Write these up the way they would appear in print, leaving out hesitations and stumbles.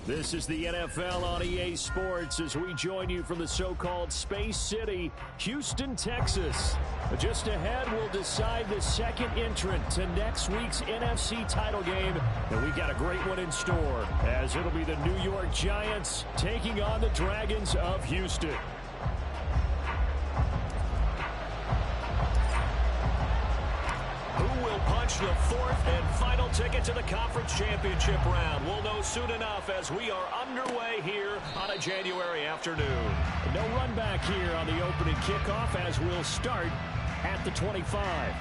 This is the NFL on EA Sports as we join you from the so-called Space City, Houston, Texas. Just ahead, we'll decide the second entrant to next week's NFC title game. And we got a great one in store, as it'll be the New York Giants taking on the Dragons of Houston. Who will punch the fourth and final ticket to the conference championship round? We'll know soon enough as we are underway here on a January afternoon. No run back here on the opening kickoff as we'll start at the 25.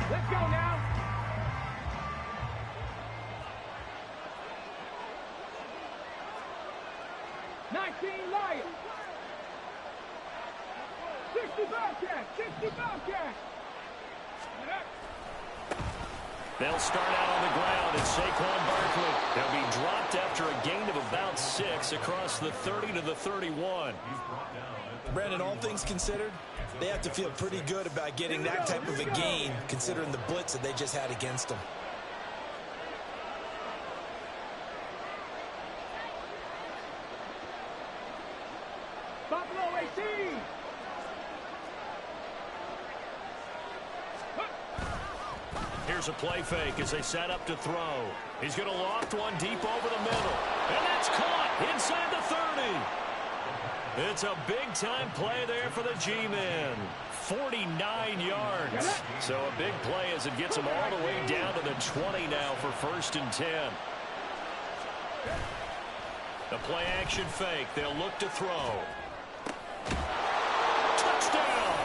Let's go now. Lions. 60 Bobcats. 60 Bobcats. They'll start out on the ground at Saquon Barkley. They'll be dropped after a gain of about 6 across the 30 to the 31. Brandon, all things considered, they have to feel pretty good about getting that type of a gain, considering the blitz that they just had against them. Buffalo 18. Here's a play fake as they set up to throw. He's going to loft one deep over the middle. And that's caught inside the 30. It's a big-time play there for the G-men. 49 yards. So a big play as it gets them all the way down to the 20 now for 1st and 10. The play action fake. They'll look to throw. Touchdown!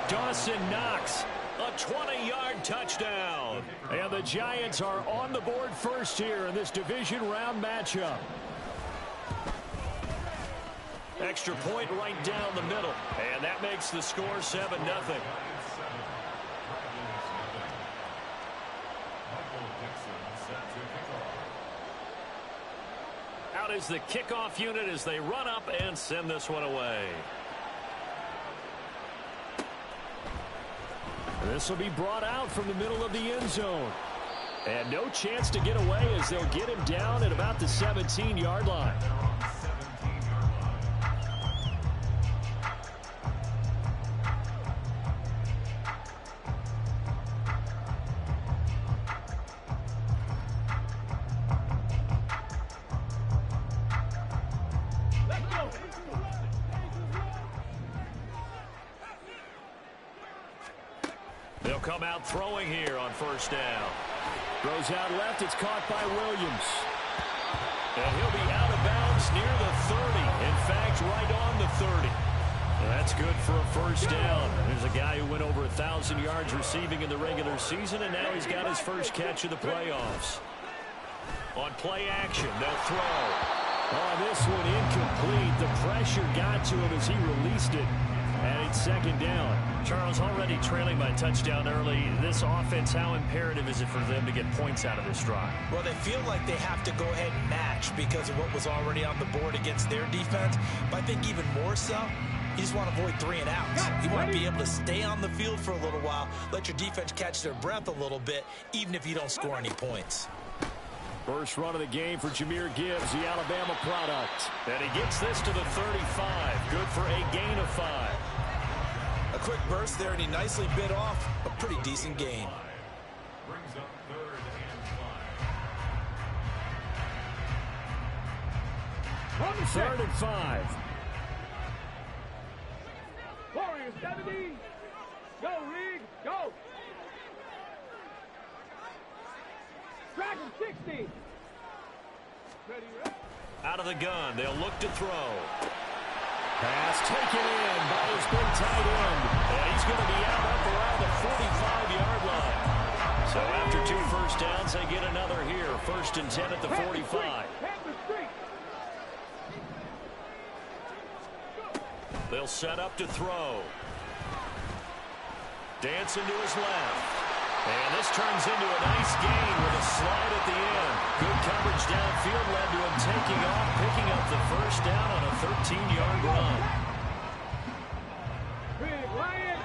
Dawson Knox. A 20-yard touchdown. And the Giants are on the board first here in this division round matchup. Extra point right down the middle. And that makes the score 7-0. Out is the kickoff unit as they run up and send this one away. This will be brought out from the middle of the end zone. And no chance to get away as they'll get him down at about the 17-yard line. They'll come out throwing here on 1st down. Throws out left. It's caught by Williams. And he'll be out of bounds near the 30. In fact, right on the 30. And that's good for a 1st down. There's a guy who went over 1,000 yards receiving in the regular season, and now he's got his first catch of the playoffs. On play action, they'll throw. Oh, this one incomplete. The pressure got to him as he released it. And it's 2nd down. Charles, already trailing by touchdown early. This offense, how imperative is it for them to get points out of this drive? Well, they feel like they have to go ahead and match because of what was already on the board against their defense. But I think even more so, you just want to avoid 3 and outs. You want to be able to stay on the field for a little while, let your defense catch their breath a little bit, even if you don't score any points. First run of the game for Jahmyr Gibbs, the Alabama product. And he gets this to the 35. Good for a gain of 5. A quick burst there, and he nicely bit off a pretty decent gain. Brings up 3rd and 5. 3rd and 5. Warriors 70. Go, Reed. Go. Dragon 60. Ready, ready. Out of the gun, they'll look to throw. Pass taken in by his big tight end. And he's going to be out up around the 45-yard line. So after 2 first downs, they get another here. 1st and 10 at the 45. They'll set up to throw. Dancing to his left. And this turns into a nice gain with a slide at the end. Good coverage downfield led to him taking off, picking up the first down on a 13-yard run. Big Lion.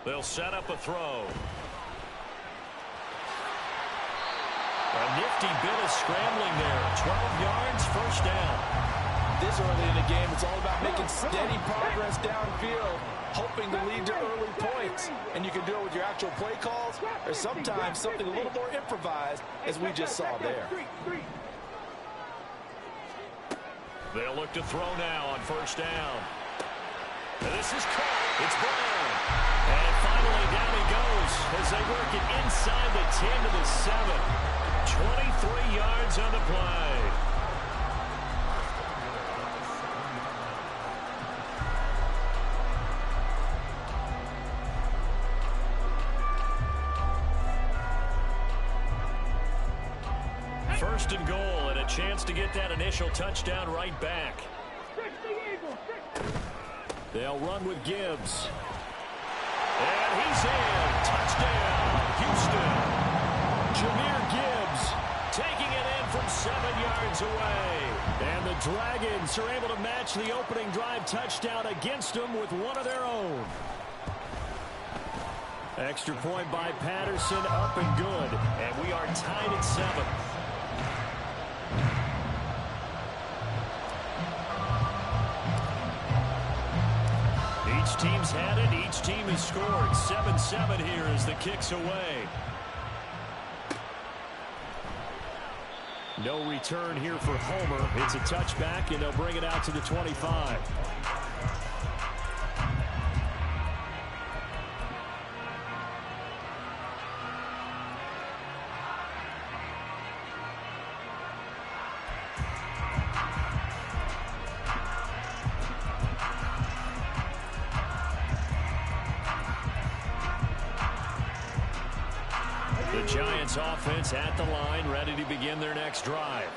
They'll set up a throw. A nifty bit of scrambling there. 12 yards, first down. This early in the game, it's all about making steady progress downfield, hoping to lead to early points. And you can do it with your actual play calls, or sometimes something a little more improvised, as we just saw there. They'll look to throw now on first down. And this is caught. It's Brown. And finally down he goes as they work it inside the 10 to the 7. 23 yards on the play. First and goal, and a chance to get that initial touchdown right back. They'll run with Gibbs. And he's in. Touchdown, Houston. Jahmyr Gibbs taking it in from 7 yards away. And the Dragons are able to match the opening drive touchdown against them with one of their own. Extra point by Patterson, up and good. And we are tied at 7. Each team's had it. Each team has scored. 7-7 here as the kick's away. No return here for Homer. It's a touchback, and they'll bring it out to the 25. Giants offense at the line, ready to begin their next drive.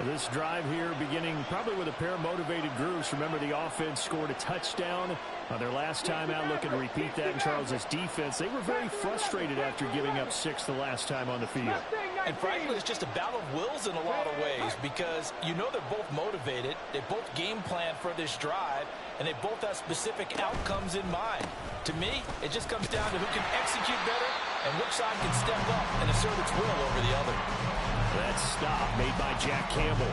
This drive here beginning probably with a pair of motivated groups. Remember, the offense scored a touchdown on their last time out, looking to repeat that in Charles's defense. They were very frustrated after giving up 6 the last time on the field. And frankly, it's just a battle of wills in a lot of ways, because you know they're both motivated, they both game plan for this drive, and they both have specific outcomes in mind. To me, it just comes down to who can execute better and which side can step up and assert its will over the other. That stop made by Jack Campbell.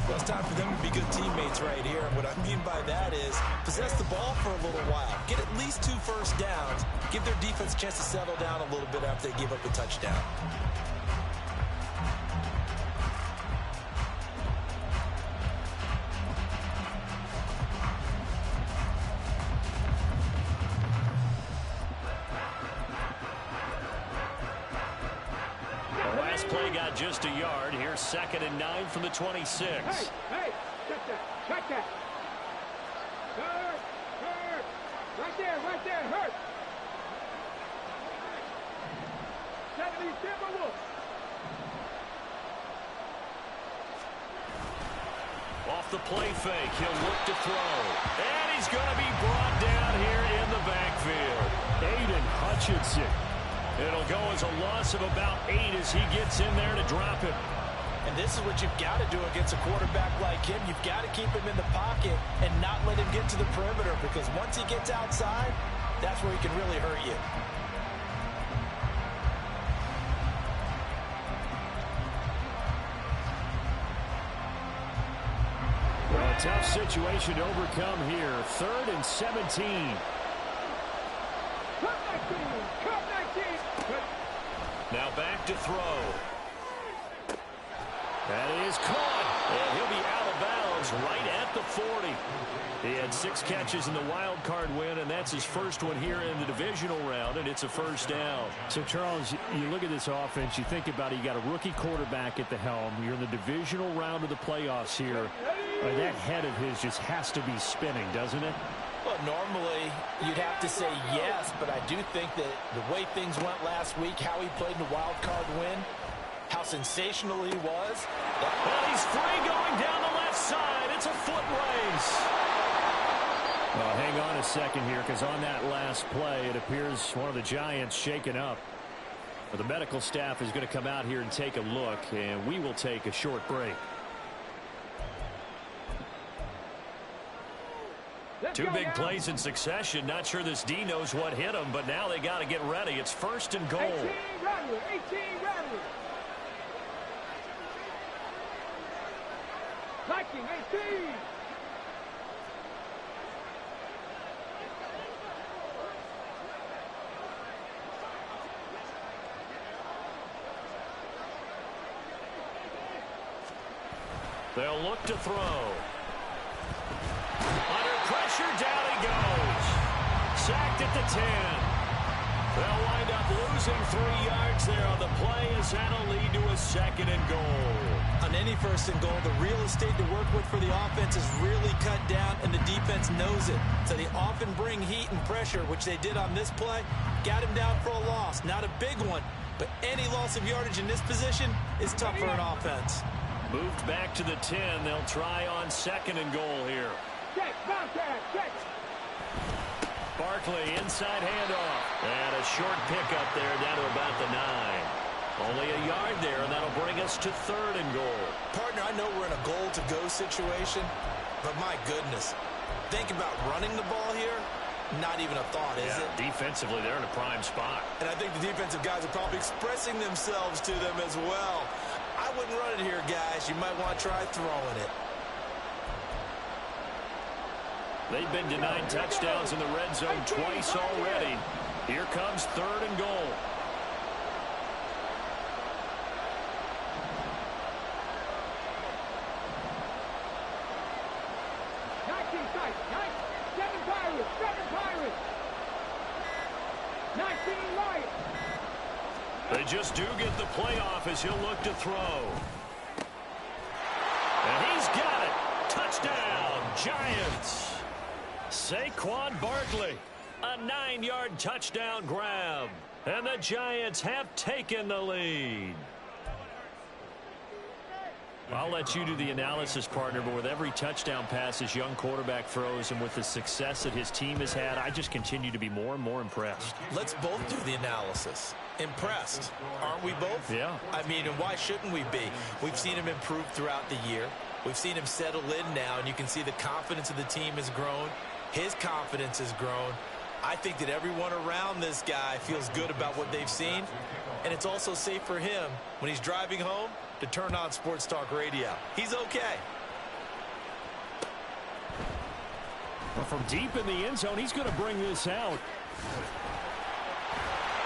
Well, it's time for them to be good teammates right here. What I mean by that is possess the ball for a little while, get at least 2 first downs, give their defense a chance to settle down a little bit after they give up a touchdown. Play got just a yard. Here's 2nd and 9 from the 26. Hey, check that, check that. Hurt. Right there, hurt. 70 Timberwolves. Off the play fake, he'll look to throw. And he's going to be brought down here in the backfield. Aiden Hutchinson. It'll go as a loss of about 8 as he gets in there to drop him. And this is what you've got to do against a quarterback like him. You've got to keep him in the pocket and not let him get to the perimeter, because once he gets outside, that's where he can really hurt you. Well, a tough situation to overcome here. 3rd and 17. Now back to throw. That is caught. And he'll be out of bounds right at the 40. He had 6 catches in the wild card win, and that's his first one here in the divisional round, and it's a first down. So, Charles, you look at this offense, you think about it, you got a rookie quarterback at the helm. You're in the divisional round of the playoffs here. That head of his just has to be spinning, doesn't it? Well, normally you'd have to say yes, but I do think that the way things went last week, how he played in the wild card win, how sensational he was. Well, he's free going down the left side. It's a foot Well, hang on a second here, because on that last play, it appears one of the Giants shaken up. Well, the medical staff is going to come out here and take a look, and we will take a short break. Two big plays in succession. Not sure this D knows what hit him, but now they got to get ready. It's 1st and goal. 18 Rattler, 18 Rattler. Liking 18. They'll look to throw. Under pressure, down he goes. Sacked at the 10. They'll wind up losing 3 yards there on the play as that'll lead to a 2nd and goal. On any 1st and goal, the real estate to work with for the offense is really cut down, and the defense knows it. So they often bring heat and pressure, which they did on this play. Got him down for a loss. Not a big one, but any loss of yardage in this position is tough for an offense. Moved back to the 10. They'll try on 2nd and goal here. Check, Bobcat, check. Barkley, inside handoff. And a short pickup there down to about the 9. Only a yard there, and that'll bring us to 3rd and goal. Partner, I know we're in a goal-to-go situation, but my goodness, think about running the ball here. Not even a thought, is it? Defensively, they're in a prime spot. And I think the defensive guys are probably expressing themselves to them as well. I wouldn't run it here, guys. You might want to try throwing it. They've been denied touchdowns in the red zone twice already. Here comes 3rd and goal. They just do get the playoff as he'll look to throw. And he's got it. Touchdown, Giants. Saquon Barkley, a 9-yard touchdown grab. And the Giants have taken the lead. I'll let you do the analysis, partner, but with every touchdown pass this young quarterback throws and with the success that his team has had, I just continue to be more and more impressed. Let's both do the analysis. Impressed, aren't we both? Yeah. I mean, and why shouldn't we be? We've seen him improve throughout the year. We've seen him settle in now, and you can see the confidence of the team has grown. His confidence has grown. I think that everyone around this guy feels good about what they've seen, and it's also safe for him when he's driving home to turn on Sports Talk Radio. He's okay. Well, from deep in the end zone, he's going to bring this out.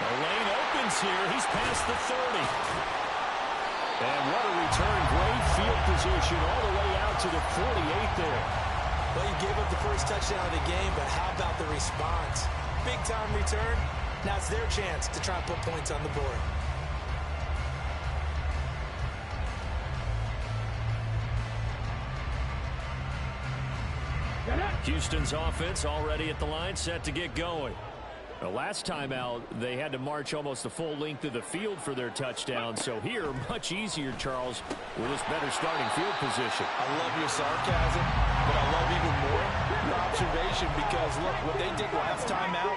The lane opens here. He's past the 30. And what a return. Great field position all the way out to the 48 there. Well, you gave up the first touchdown of the game, but how about the response? Big-time return. Now it's their chance to try and put points on the board. Houston's offense already at the line, set to get going. The last time out, they had to march almost the full length of the field for their touchdown. So here, much easier, Charles, with this better starting field position. I love your sarcasm, but I love even more your observation because, look, what they did last time out,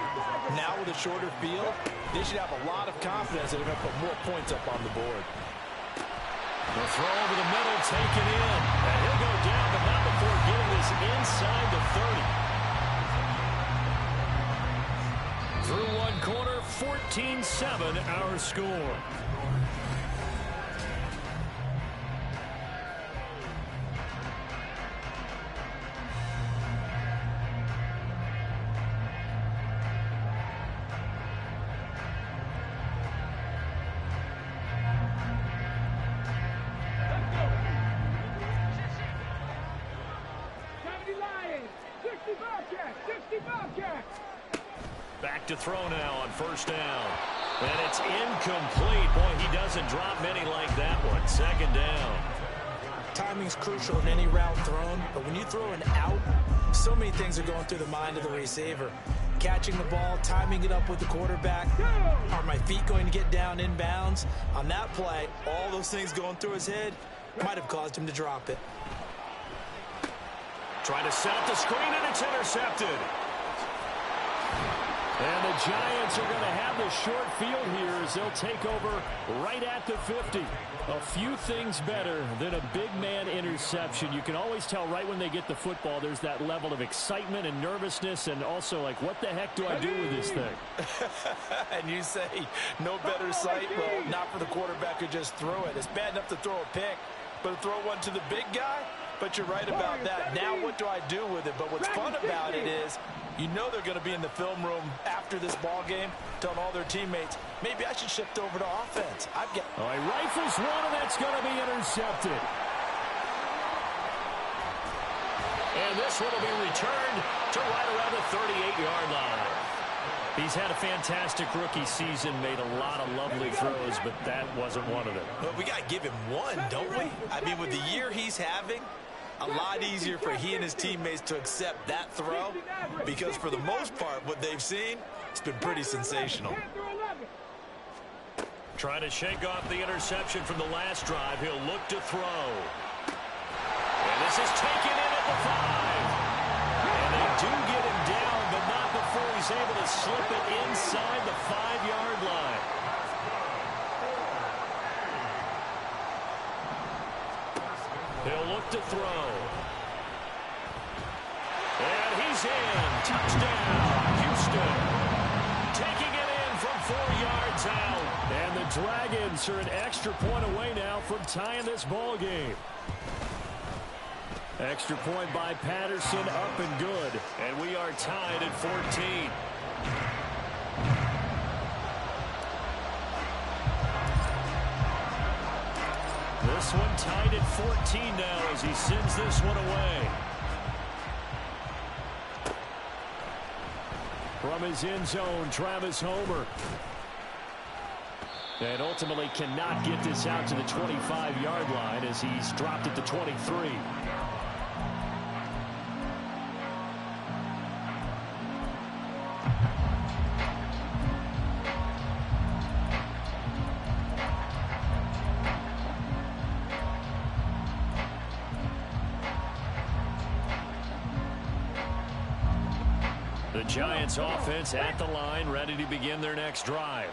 now with a shorter field, they should have a lot of confidence that they're going to put more points up on the board. The throw over the middle, taken in. And he'll go down, but not before getting this inside the 30. Through one quarter, 14-7 our score. Back to throw now on first down. And it's incomplete. Boy, he doesn't drop many like that one. Second down. Timing's crucial in any route thrown, but when you throw an out, so many things are going through the mind of the receiver. Catching the ball, timing it up with the quarterback. Are my feet going to get down inbounds? On that play, all those things going through his head might have caused him to drop it. Trying to set up the screen, and it's intercepted. And the Giants are going to have the short field here as they'll take over right at the 50. A few things better than a big man interception. You can always tell right when they get the football, there's that level of excitement and nervousness, and also like, what the heck do I do with this thing? And you say no better sight? Well, not for the quarterback who just throw it. It's bad enough to throw a pick, but to throw one to the big guy? But you're right about that. Now what do I do with it? But what's fun about it is you know they're going to be in the film room after this ball game telling all their teammates, maybe I should shift over to offense. He rifles one, and that's going to be intercepted. And this one will be returned to right around the 38-yard line. He's had a fantastic rookie season, made a lot of lovely throws, but that wasn't one of them. Well, we got to give him one, don't we? I mean, with the year he's having, a lot easier for he and his teammates to accept that throw because for the most part, what they've seen, it's been pretty sensational. Trying to shake off the interception from the last drive. He'll look to throw. And this is taken in at the 5. And they do get him down, but not before he's able to slip it inside the 5-yard line. He'll look to throw. And he's in. Touchdown, Houston. Taking it in from 4 yards out. And the Dragons are an extra point away now from tying this ball game. Extra point by Patterson, up and good. And we are tied at 14. This one tied at 14 now as he sends this one away. From his end zone, Travis Homer. And ultimately cannot get this out to the 25-yard line as he's dropped at the 23. The Giants offense at the line, ready to begin their next drive.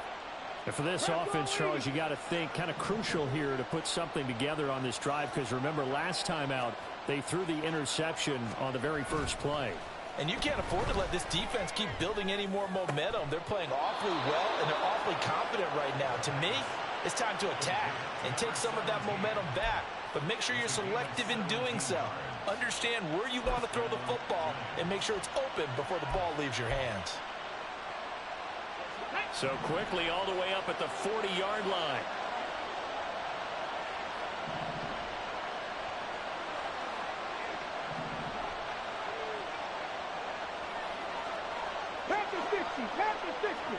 And for this offense, Charles, you got to think kind of crucial here to put something together on this drive because remember last time out they threw the interception on the very first play. And you can't afford to let this defense keep building any more momentum. They're playing awfully well and they're awfully confident right now. To me, it's time to attack and take some of that momentum back. But make sure you're selective in doing so. Understand where you want to throw the football and make sure it's open before the ball leaves your hands. So quickly all the way up at the 40-yard line. Panther 60, Panther 60.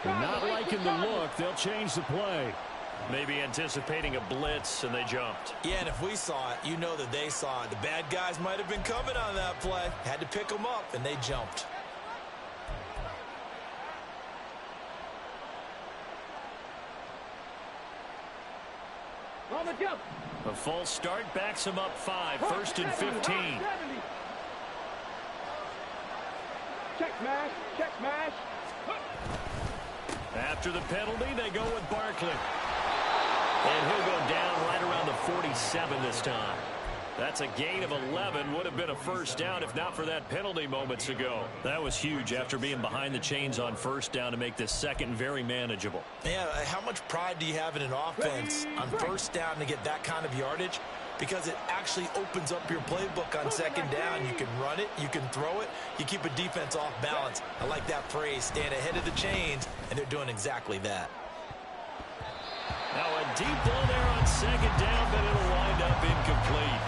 Not liking the look, they'll change the play. Maybe anticipating a blitz, and they jumped. Yeah, and if we saw it, you know that they saw it. The bad guys might have been coming on that play. Had to pick them up, and they jumped. On the jump. A false start backs him up 5, first and 15. Check smash, check smash. After the penalty, they go with Barkley. And he'll go down right around the 47 this time. That's a gain of 11. Would have been a first down if not for that penalty moments ago. That was huge after being behind the chains on first down to make this second very manageable. Yeah, how much pride do you have in an offense on first down to get that kind of yardage? Because it actually opens up your playbook on second down. You can run it, you can throw it, you keep a defense off balance. I like that phrase, stand ahead of the chains, and they're doing exactly that. Now a deep ball there on second down, but it'll wind up incomplete.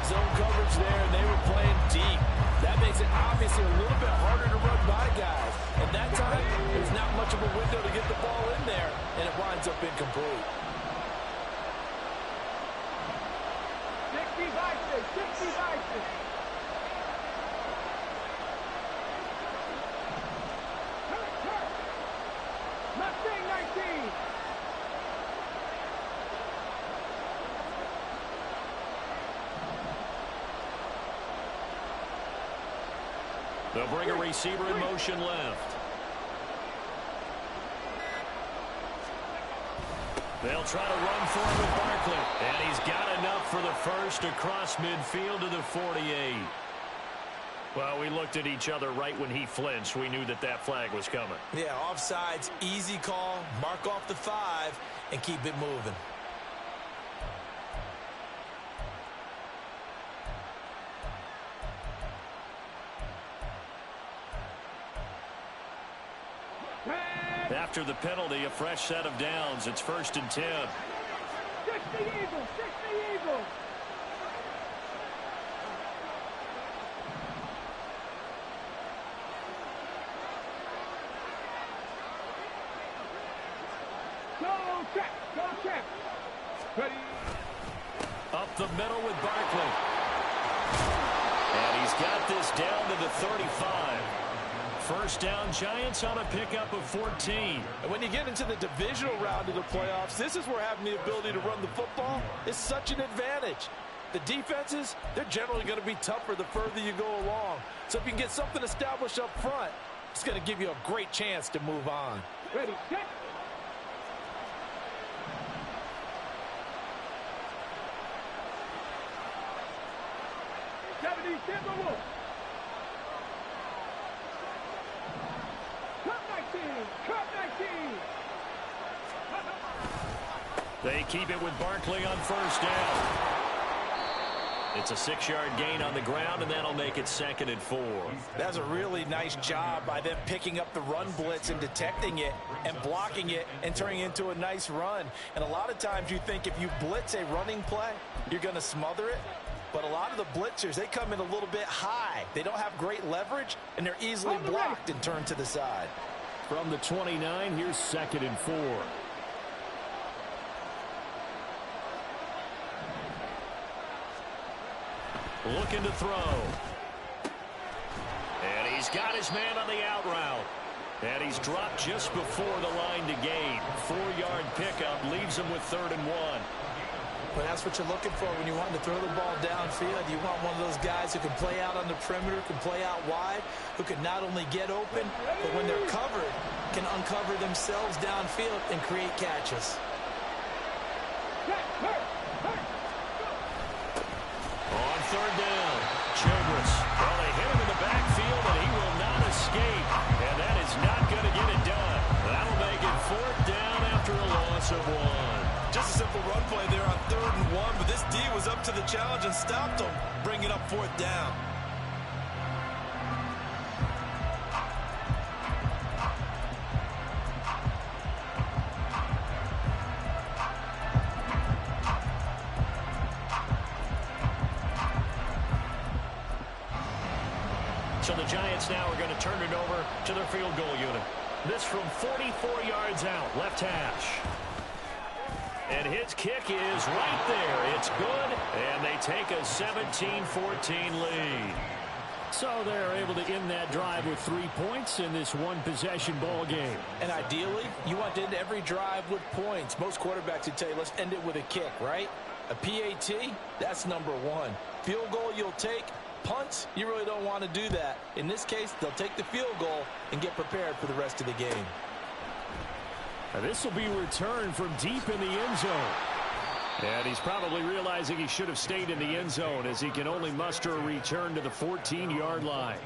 Zone coverage there, and they were playing deep. That makes it obviously a little bit harder to run by guys. And that time, there's not much of a window to get the ball in there, and it winds up incomplete. 60 vices, 60 vices. Mustang 19. They'll bring a receiver in motion left. They'll try to run for him with Barkley. And he's got enough for the first across midfield to the 48. Well, we looked at each other right when he flinched. We knew that that flag was coming. Yeah, offsides, easy call. Mark off the 5 and keep it moving. After the penalty, a fresh set of downs. It's 1st and 10. 60 Eagles, 60 Eagles. Go check. Ready. Up the middle with Barkley. And he's got this down to the 35. First down, Giants on a pickup of 14. And when you get into the divisional round of the playoffs, this is where having the ability to run the football is such an advantage. The defenses, they're generally going to be tougher the further you go along. So if you can get something established up front, it's going to give you a great chance to move on. Ready, set. Timberwolves. Cut 19. They keep it with Barkley on first down. It's a 6-yard gain on the ground, and that'll make it 2nd and 4. That's a really nice job by them picking up the run blitz and detecting it and blocking it and turning it into a nice run. And a lot of times you think if you blitz a running play, you're going to smother it. But a lot of the blitzers, they come in a little bit high. They don't have great leverage, and they're easily blocked and turned to the side. From the 29, here's 2nd and 4. Looking to throw. And he's got his man on the out route. And he's dropped just before the line to gain. 4-yard pickup leaves him with 3rd and 1. Well, that's what you're looking for when you want to throw the ball downfield. You want one of those guys who can play out on the perimeter, can play out wide, who can not only get open, but when they're covered, can uncover themselves downfield and create catches. On 3rd down, Childress. Well, they hit him in the backfield, and he will not escape. And that is not going to get it done. That'll make it 4th down after a loss of 1. Just a simple run play there on 3rd and 1, but this D was up to the challenge and stopped him, bringing up 4th down. So the Giants now are going to turn it over to their field goal unit. This from 44 yards out, left hash. And his kick is right there. It's good, and they take a 17-14 lead. So they're able to end that drive with 3 points in this one-possession ball game. And ideally, you want to end every drive with points. Most quarterbacks would tell you, let's end it with a kick, right? A PAT, that's number 1. Field goal you'll take. Punts, you really don't want to do that. In this case, they'll take the field goal and get prepared for the rest of the game. This will be returned from deep in the end zone. And he's probably realizing he should have stayed in the end zone as he can only muster a return to the 14-yard line.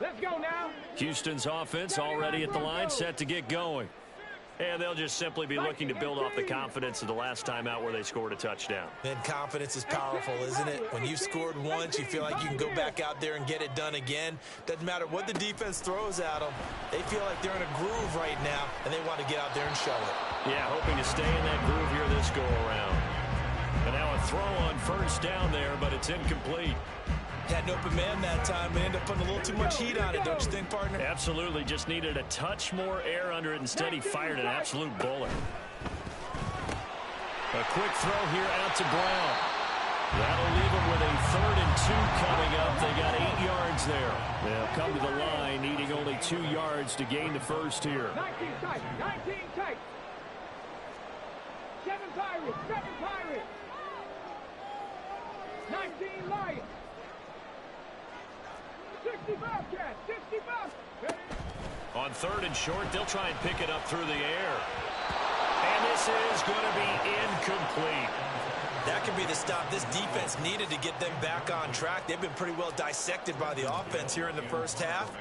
Let's go now. Houston's offense already at the line, set to get going. And they'll just simply be looking to build off the confidence of the last time out where they scored a touchdown. And confidence is powerful, isn't it? When you've scored once, you feel like you can go back out there and get it done again. Doesn't matter what the defense throws at them. They feel like they're in a groove right now, and they want to get out there and show it. Yeah, hoping to stay in that groove here this go-around. And now a throw on first down there, but it's incomplete. Had an open man that time, but ended up putting a little too much heat on it, don't you think, partner? Absolutely. Just needed a touch more air under it. Instead, he fired an absolute bullet. A quick throw here out to Brown. That'll leave him with a 3rd and 2 coming up. They got 8 yards there. They'll come to the line, needing only 2 yards to gain the first here. 19 tight, 19 tight. 7 Pirates. 7 Pirates. 19 Lions. 60 Bobcats. 60 Bobcats. On 3rd and short, they'll try and pick it up through the air. And this is going to be incomplete. That could be the stop this defense needed to get them back on track. They've been pretty well dissected by the offense here in the first half.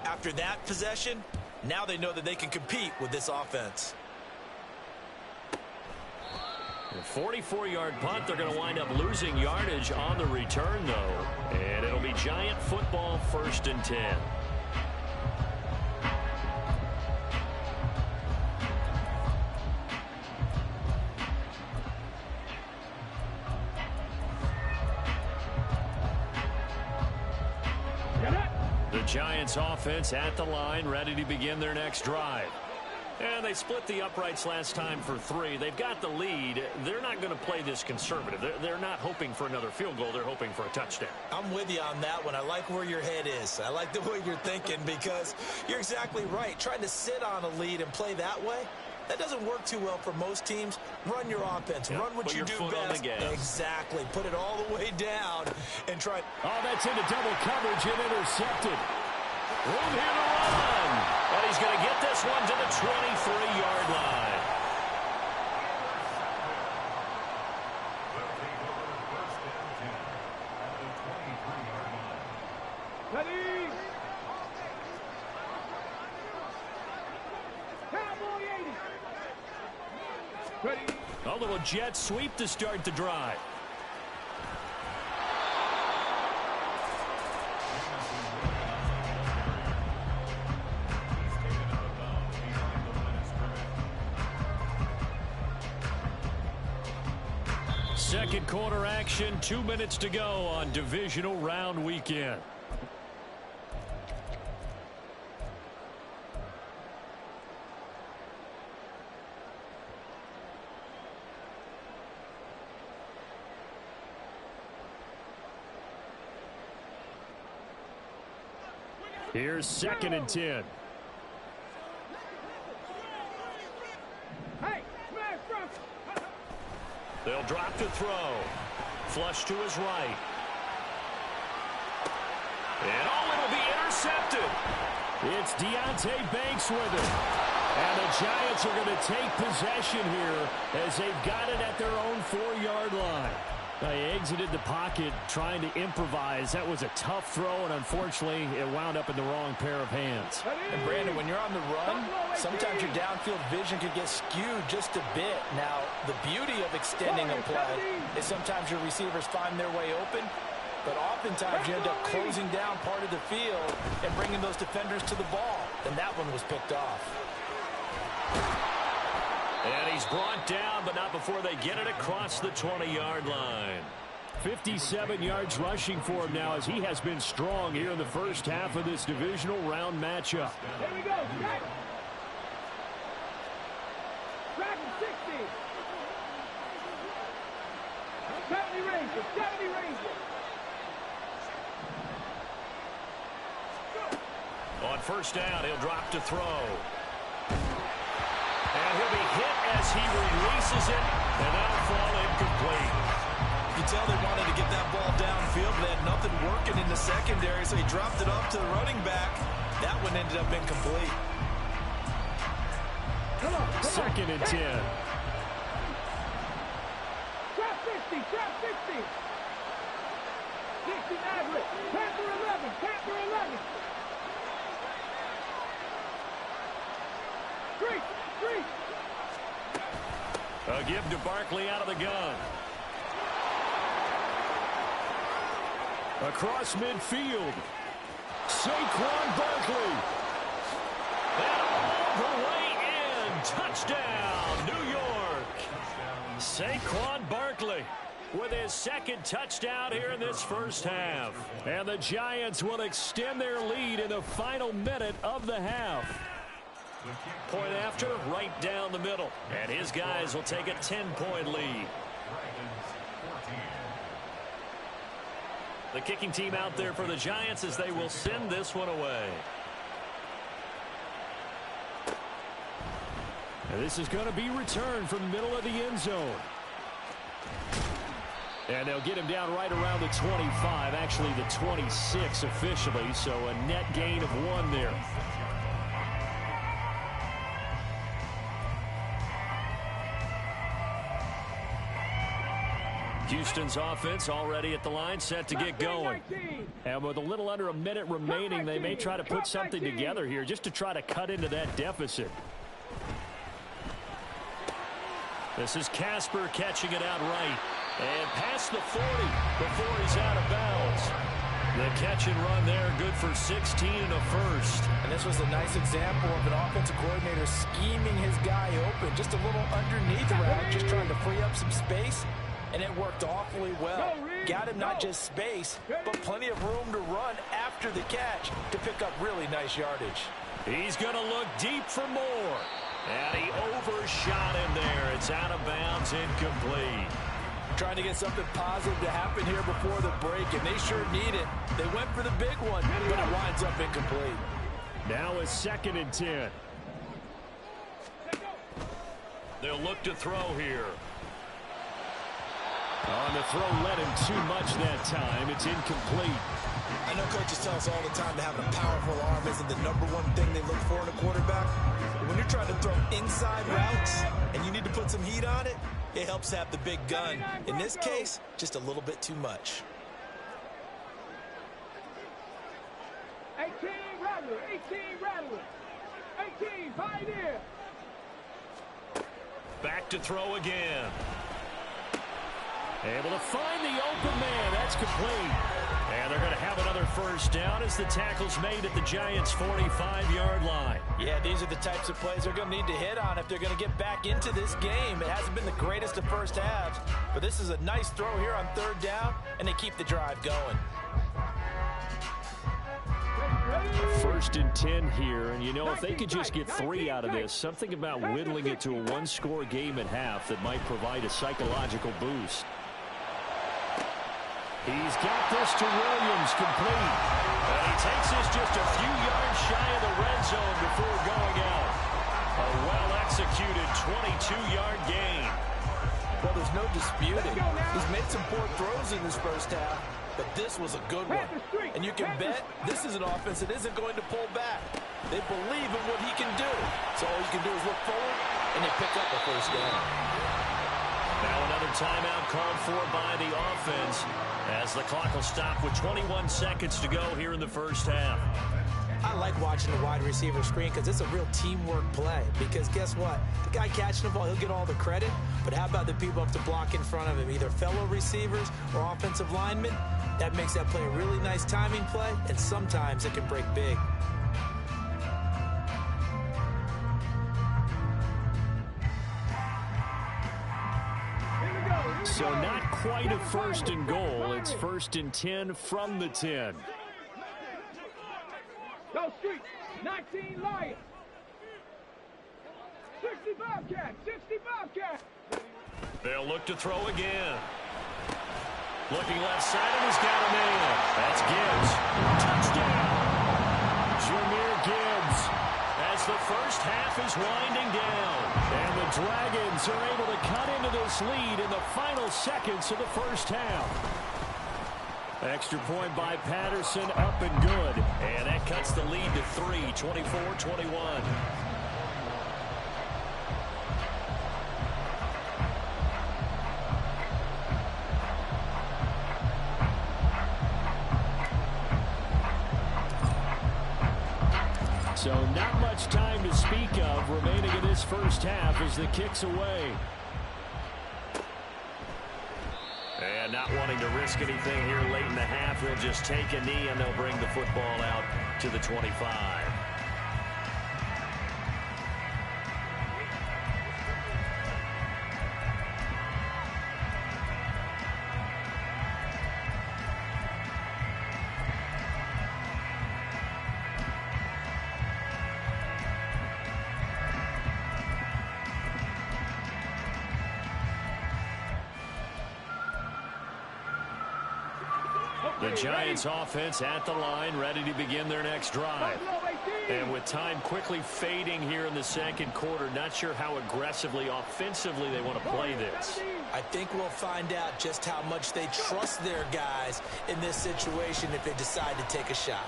After that possession, now they know that they can compete with this offense. A 44-yard punt. They're going to wind up losing yardage on the return, though. And it'll be Giant football, 1st and 10. The Giants offense at the line, ready to begin their next drive. And they split the uprights last time for 3. They've got the lead. They're not going to play this conservative. They're not hoping for another field goal. They're hoping for a touchdown. I'm with you on that one. I like where your head is. I like the way you're thinking because you're exactly right. Trying to sit on a lead and play that way, that doesn't work too well for most teams. Run your offense. Run what you do best. Exactly. Put it all the way down and try. Oh, that's into double coverage and intercepted. Room here to run. And he's going to get this one to the 23-yard line. Ready? Cowboy 80. Ready? A little jet sweep to start the drive. Second quarter action, 2 minutes to go on divisional round weekend. Here's 2nd and 10. Hey, smash front. They'll drop to throw. Flush to his right. And it'll be intercepted. It's Deonte Banks with it. And the Giants are going to take possession here as they've got it at their own 4-yard line. They exited the pocket trying to improvise. That was a tough throw, and unfortunately, it wound up in the wrong pair of hands. And Brandon, when you're on the run, sometimes your downfield vision could get skewed just a bit. Now, the beauty of extending a play is sometimes your receivers find their way open, but oftentimes you end up closing down part of the field and bringing those defenders to the ball. And that one was picked off. And he's brought down, but not before they get it across the 20-yard line. 57 yards rushing for him now as he has been strong here in the first half of this divisional round matchup. Here we go. Dragon 60. 70 Rangers. 70 Rangers. On first down, he'll drop to throw. And he'll be hit as he releases it, and that'll fall incomplete. You tell they wanted to get that ball downfield, but they had nothing working in the secondary, so he dropped it up to the running back. That one ended up incomplete. 2nd and 10. Trap 60. Trap 60. 60 Maverick. Panther 11. Panther 11. Street. A give to Barkley out of the gun. Across midfield. Saquon Barkley. And all the way in. Touchdown, New York. Saquon Barkley with his 2nd touchdown here in this first half. And the Giants will extend their lead in the final minute of the half. Point after, right down the middle. And his guys will take a 10-point lead. The kicking team out there for the Giants as they will send this one away. And this is going to be returned from the middle of the end zone. And they'll get him down right around the 25, actually the 26 officially, so a net gain of 1 there. Houston's offense already at the line, set to get going. And with a little under a minute remaining, they may try to put something together here just to try to cut into that deficit. This is Casper catching it out right. And past the 40 before he's out of bounds. The catch and run there, good for 16 and a first. And this was a nice example of an offensive coordinator scheming his guy open. Just a little underneath route, just trying to free up some space. And it worked awfully well. Got him not just space, but plenty of room to run after the catch to pick up really nice yardage. He's going to look deep for more. And he overshot him there. It's out of bounds, incomplete. Trying to get something positive to happen here before the break, and they sure need it. They went for the big one, but it winds up incomplete. Now a 2nd and 10. They'll look to throw here. On the throw, led him too much that time. It's incomplete. I know coaches tell us all the time that having a powerful arm isn't the #1 thing they look for in a quarterback. But when you're trying to throw inside routes and you need to put some heat on it, it helps have the big gun. In this case, just a little bit too much. 18 Rattler, 18 Rattler, 18 Pioneer. Back to throw again. Able to find the open man. That's complete. And they're going to have another first down as the tackle's made at the Giants' 45-yard line. Yeah, these are the types of plays they're going to need to hit on if they're going to get back into this game. It hasn't been the greatest of first halves, but this is a nice throw here on 3rd down, and they keep the drive going. 1st and 10 here, and you know, if they could just get 3 out of this, something about whittling it to a 1-score game at half that might provide a psychological boost. He's got this to Williams, complete. And he takes this just a few yards shy of the red zone before going out. A well-executed 22-yard gain. Well, there's no disputing. He's made some poor throws in this first half, but this was a good one. And you can bet this is an offense that isn't going to pull back. They believe in what he can do. So all you can do is look forward, and they pick up a first down. Now another timeout called for by the offense as the clock will stop with 21 seconds to go here in the first half. I like watching the wide receiver screen because it's a real teamwork play. Because guess what? The guy catching the ball, he'll get all the credit. But how about the people have to block in front of him, either fellow receivers or offensive linemen? That makes that play a really nice timing play, and sometimes it can break big. So not quite a 1st and goal. It's 1st and 10 from the 10. Go Street, 19 Lions. 65 cat, 65 cat. They'll look to throw again. Looking left side, and he's got a man. That's Gibbs. Touchdown. Jahmyr Gibbs. As the first half is winding down. And the Dragons are able to cut into this lead in the final seconds of the first half. Extra point by Patterson, up and good. And that cuts the lead to 3, 24-21. So not much time to speak of remaining in this first half as the kick's away. And not wanting to risk anything here late in the half, he'll just take a knee and they'll bring the football out to the 25. The Giants offense at the line, ready to begin their next drive. And with time quickly fading here in the second quarter, not sure how aggressively, offensively they want to play this. I think we'll find out just how much they trust their guys in this situation if they decide to take a shot.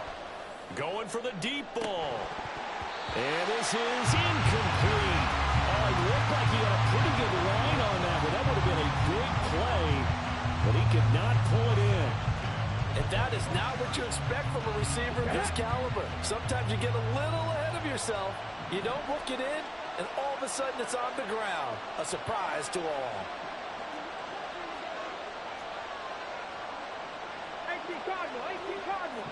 Going for the deep ball. And this is incomplete. Oh, it looked like he had a pretty good line on that, but that would have been a big play, but he could not pull it in. And that is not what you expect from a receiver of this caliber. Sometimes you get a little ahead of yourself. You don't hook it in, and all of a sudden it's on the ground. A surprise to all. 18 Cardinal, 18 Cardinal.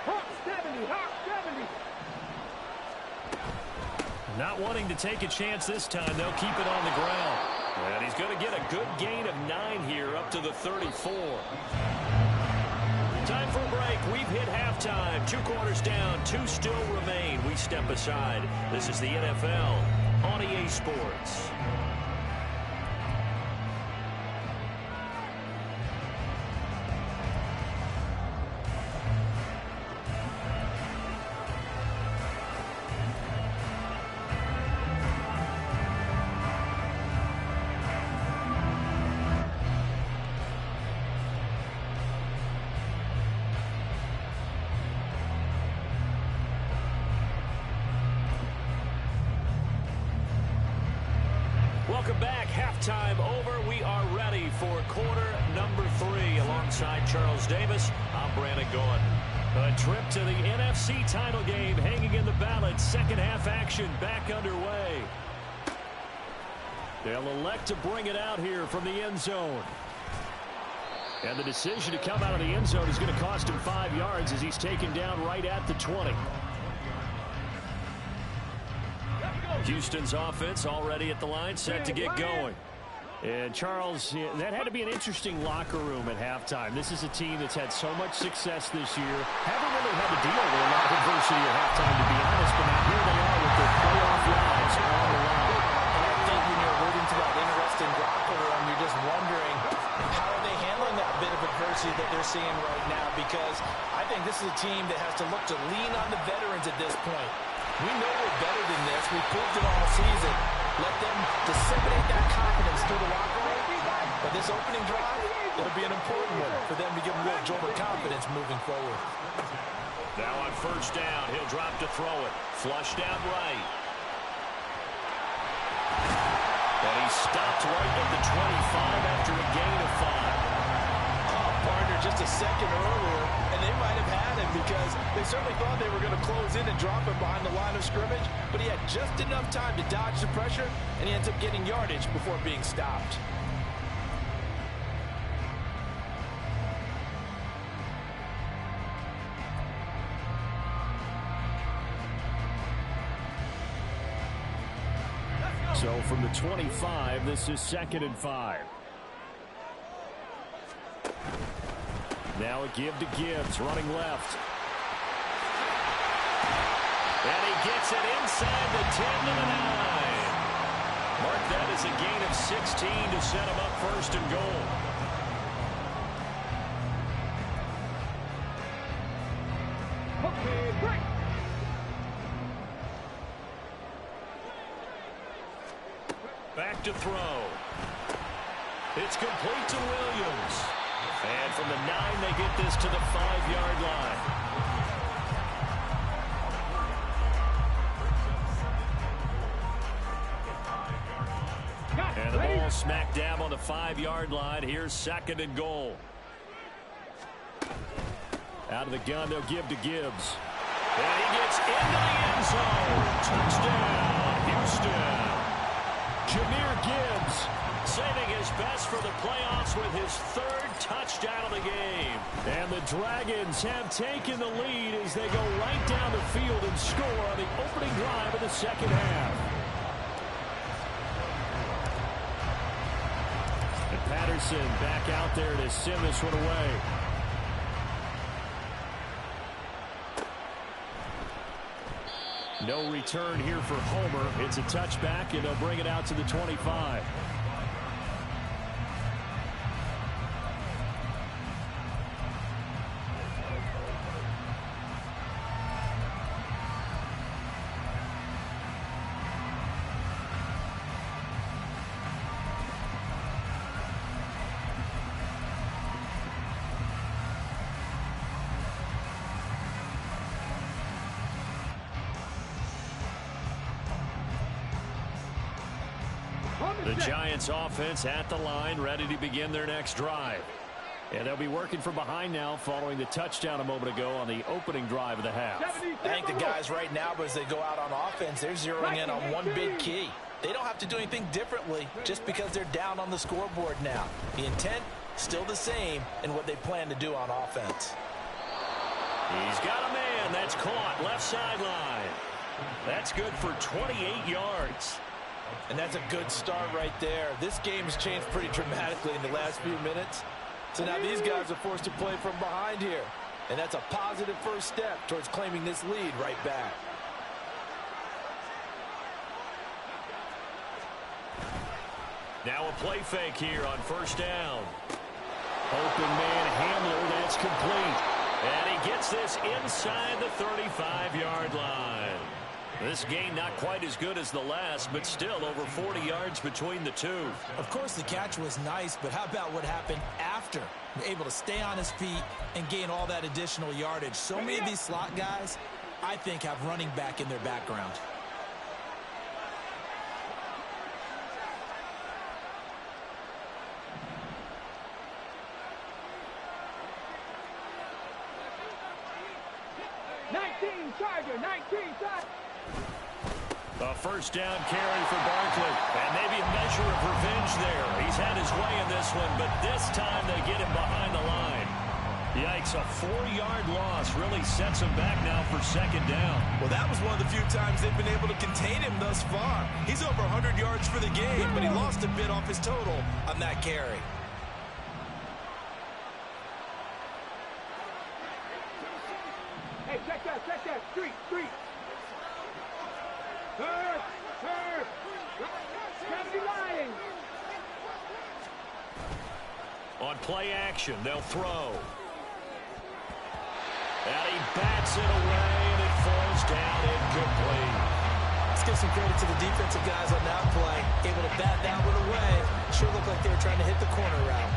Hawk 70, Hawk 70. Not wanting to take a chance this time, they'll keep it on the ground. And he's going to get a good gain of 9 here up to the 34. Time for a break. We've hit halftime. 2 quarters down, 2 still remain. We step aside. This is the NFL on EA Sports. Welcome back. Halftime over. We are ready for quarter number 3. Alongside Charles Davis, I'm Brandon Gordon. A trip to the NFC title game hanging in the balance. Second half action back underway. They'll elect to bring it out here from the end zone. And the decision to come out of the end zone is going to cost him 5 yards as he's taken down right at the 20. Houston's offense already at the line, set to get going. And Charles, that had to be an interesting locker room at halftime. This is a team that's had so much success this year. Haven't really had to deal with a lot of adversity at halftime, to be honest, but now here they are with their playoff lives on the line. And I think when you're alluding to that interesting locker room, you're just wondering how are they handling that bit of adversity that they're seeing right now, because I think this is a team that has to look to lean on the veterans at this point. We know we're better than this. We proved it all season. Let them disseminate that confidence through the locker room. But this opening drive, it'll be an important one for them to give them real jolt of confidence moving forward. Now on first down, he'll drop to throw it. Flushed out right. And he stopped right at the 25 after a gain of 5. Partner just a second earlier, and they might have had him because they certainly thought they were going to close in and drop him behind the line of scrimmage, but he had just enough time to dodge the pressure, and he ends up getting yardage before being stopped. So from the 25, this is 2nd and 5. Now a give to Gibbs, running left. And he gets it inside the 10 to the 9. Mark that as a gain of 16 to set him up 1st and goal. Okay, break. Back to throw. It's complete to Williams. And from the 9, they get this to the 5-yard line. And the ball smack dab on the 5-yard line. Here's 2nd and goal. Out of the gun, they'll give to Gibbs. And he gets into the end zone. Touchdown, Houston. Jahmyr Gibbs saving his best for the playoffs with his 3rd touchdown of the game. And the Dragons have taken the lead as they go right down the field and score on the opening drive of the second half. And Patterson back out there to send this one away. No return here for Homer. It's a touchback, and they'll bring it out to the 25. The Giants offense at the line, ready to begin their next drive. And they'll be working from behind now following the touchdown a moment ago on the opening drive of the half. I think the guys right now, as they go out on offense, they're zeroing in on one big key. They don't have to do anything differently just because they're down on the scoreboard now. The intent, still the same in what they plan to do on offense. He's got a man. That's caught left sideline. That's good for 28 yards. And that's a good start right there. This game has changed pretty dramatically in the last few minutes. So now these guys are forced to play from behind here. And that's a positive first step towards claiming this lead right back. Now a play fake here on first down. Open man Hamler, that's complete. And he gets this inside the 35-yard line. This gain not quite as good as the last, but still over 40 yards between the two. Of course, the catch was nice, but how about what happened after? Able to stay on his feet and gain all that additional yardage. So many of these slot guys, I think, have running back in their background. A first down carry for Barkley. And maybe a measure of revenge there. He's had his way in this one, but this time they get him behind the line. Yikes, a 4-yard loss really sets him back now for second down. Well, that was one of the few times they've been able to contain him thus far. He's over 100 yards for the game, but he lost a bit off his total on that carry. Hey, check that, street. Turn. 70 lying. On play action, they'll throw. And he bats it away, and it falls down incomplete. Let's give some credit to the defensive guys on that play. Able to bat that one away. Sure looked like they were trying to hit the corner route.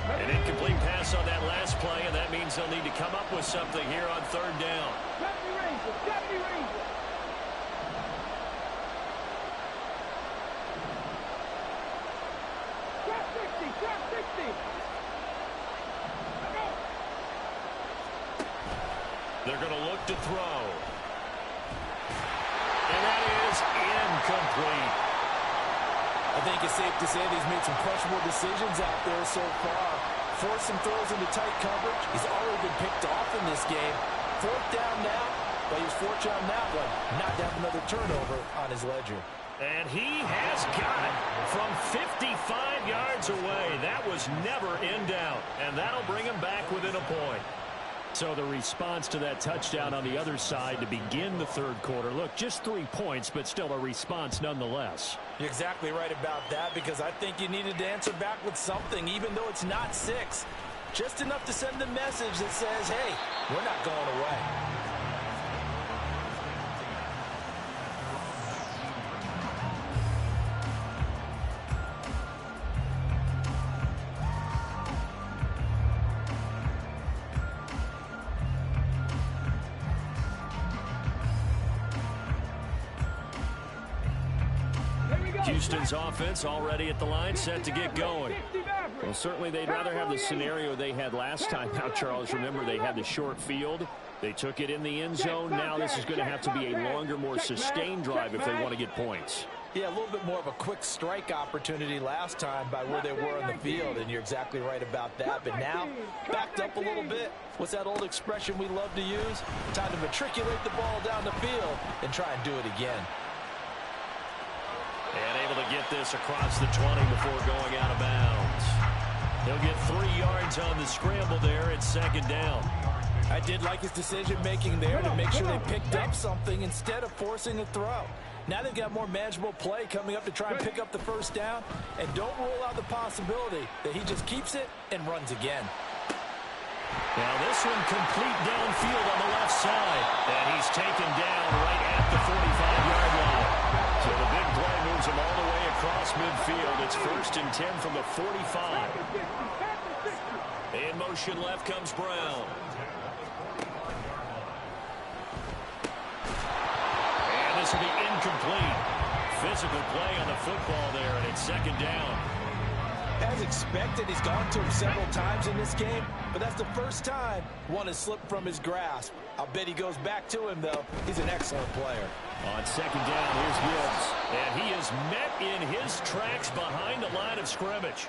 An incomplete pass on that last play, and that means they'll need to come up with something here on third down. 70 Rangers. Trap 60. They're going to look to throw. And that is incomplete. I think it's safe to say that he's made some questionable decisions out there so far. Forced some throws into tight coverage. He's already been picked off in this game. Fourth down now, but he was fortunate on that one not to have another turnover on his ledger. And he has got it from 55 yards away. That was never in doubt, and that'll bring him back within a point. So the response to that touchdown on the other side to begin the third quarter. Look, just 3 points, but still a response nonetheless. You're exactly right about that, because I think you needed to answer back with something, even though it's not 6. Just enough to send the message that says, hey, we're not going away. Houston's offense already at the line, set to get going. Well, certainly they'd rather have the scenario they had last time. Now, Charles, remember they had the short field. They took it in the end zone. Now this is going to have to be a longer, more sustained drive if they want to get points. Yeah, a little bit more of a quick strike opportunity last time by where they were on the field, and you're exactly right about that. But now, backed up a little bit. What's that old expression we love to use? Time to matriculate the ball down the field and try and do it again. And able to get this across the 20 before going out of bounds. He'll get 3 yards on the scramble there at second down. I did like his decision-making there to make sure they picked up something instead of forcing a throw. Now they've got more manageable play coming up to try and pick up the first down. And don't rule out the possibility that he just keeps it and runs again. Now this one complete downfield on the left side. And he's taken down right at the 45-yard line. So the big play moves him all the way across midfield. It's 1st and 10 from the 45. In motion left comes Brown. And this will be incomplete. Physical play on the football there, and it's second down. As expected, he's gone to him several times in this game, but that's the first time one has slipped from his grasp. I'll bet he goes back to him, though. He's an excellent player. On second down, here's Gibbs. And he is met in his tracks behind the line of scrimmage.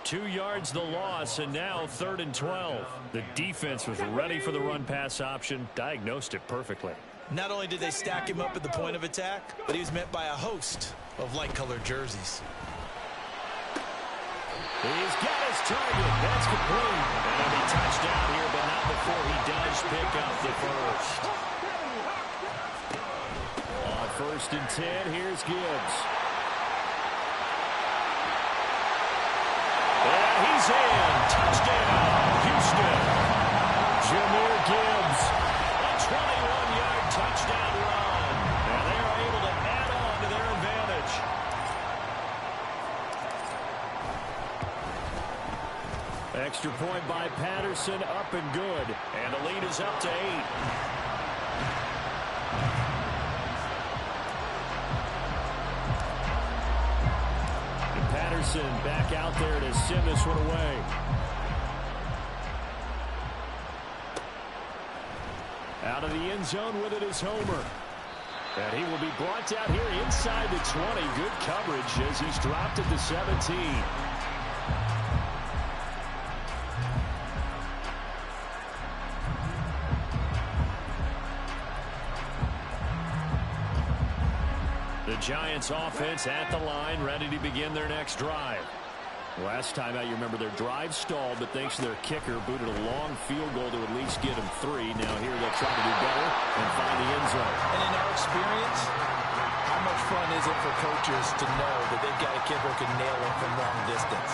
2 yards the loss, and now 3rd and 12. The defense was ready for the run-pass option, diagnosed it perfectly. Not only did they stack him up at the point of attack, but he was met by a host of light-colored jerseys. He's got his target. That's complete. And he'll be touchdown here, but not before he does pick up the first. On 1st and 10, here's Gibbs. And he's in. Touchdown, Houston. Jahmyr Gibbs. A 21-yard touchdown run. And they are able to add on to their advantage. Extra point by Patterson, up and good. And the lead is up to 8. And Patterson back out there to send this one away. Out of the end zone with it is Homer. And he will be brought down here inside the 20. Good coverage as he's dropped at the 17. The Giants offense at the line, ready to begin their next drive. Last time out, you remember their drive stalled, but thanks to their kicker, booted a long field goal to at least get them 3. Now here they'll try to do better and find the end zone. And in our experience, how much fun is it for coaches to know that they've got a kicker who can nail it from long distance?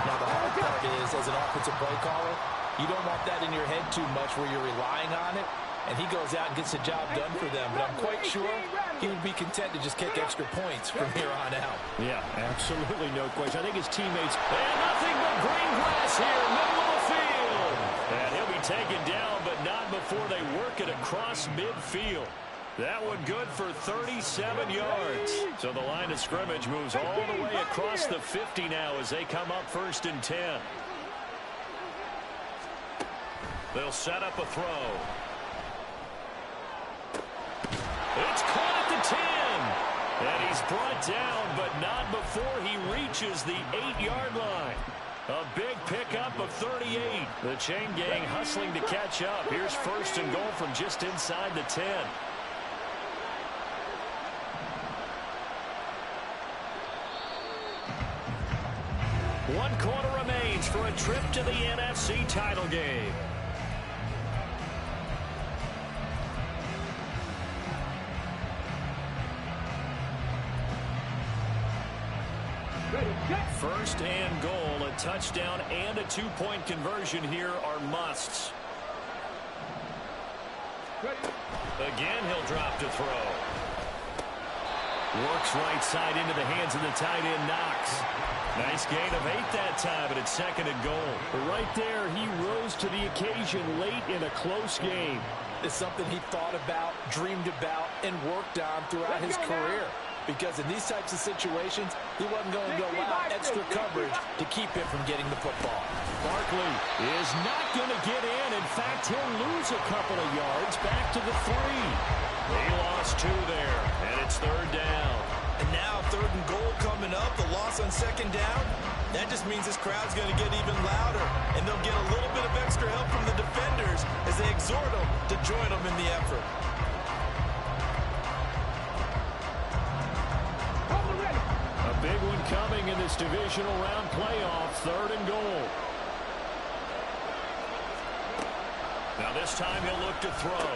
Now the hard part is, as an offensive play caller, you don't want that in your head too much where you're relying on it. And he goes out and gets the job done for them. But I'm quite sure he would be content to just kick extra points from here on out. Yeah, absolutely no question. I think his teammates, and nothing but green grass here, middle of the field. And he'll be taken down, but not before they work it across midfield. That one good for 37 yards. So the line of scrimmage moves all the way across the 50 now as they come up 1st and 10. They'll set up a throw. It's caught at the 10. And he's brought down, but not before he reaches the 8-yard line. A big pickup of 38. The chain gang hustling to catch up. Here's 1st and goal from just inside the 10. One quarter remains for a trip to the NFC title game. First and goal, a touchdown and a 2-point conversion here are musts. Again, he'll drop to throw. Works right side into the hands of the tight end, Knox. Nice gain of 8 that time, but it's 2nd and goal. But right there, he rose to the occasion late in a close game. It's something he thought about, dreamed about, and worked on throughout his career. Because in these types of situations, he wasn't going to go out extra coverage to keep him from getting the football. Barkley is not going to get in. In fact, he'll lose a couple of yards back to the 3. He lost 2 there, and it's 3rd down. And now 3rd and goal coming up, the loss on 2nd down. That just means this crowd's going to get even louder, and they'll get a little bit of extra help from the defenders as they exhort them to join them in the effort. A big one coming in this divisional round playoff, 3rd and goal. Now this time he'll look to throw.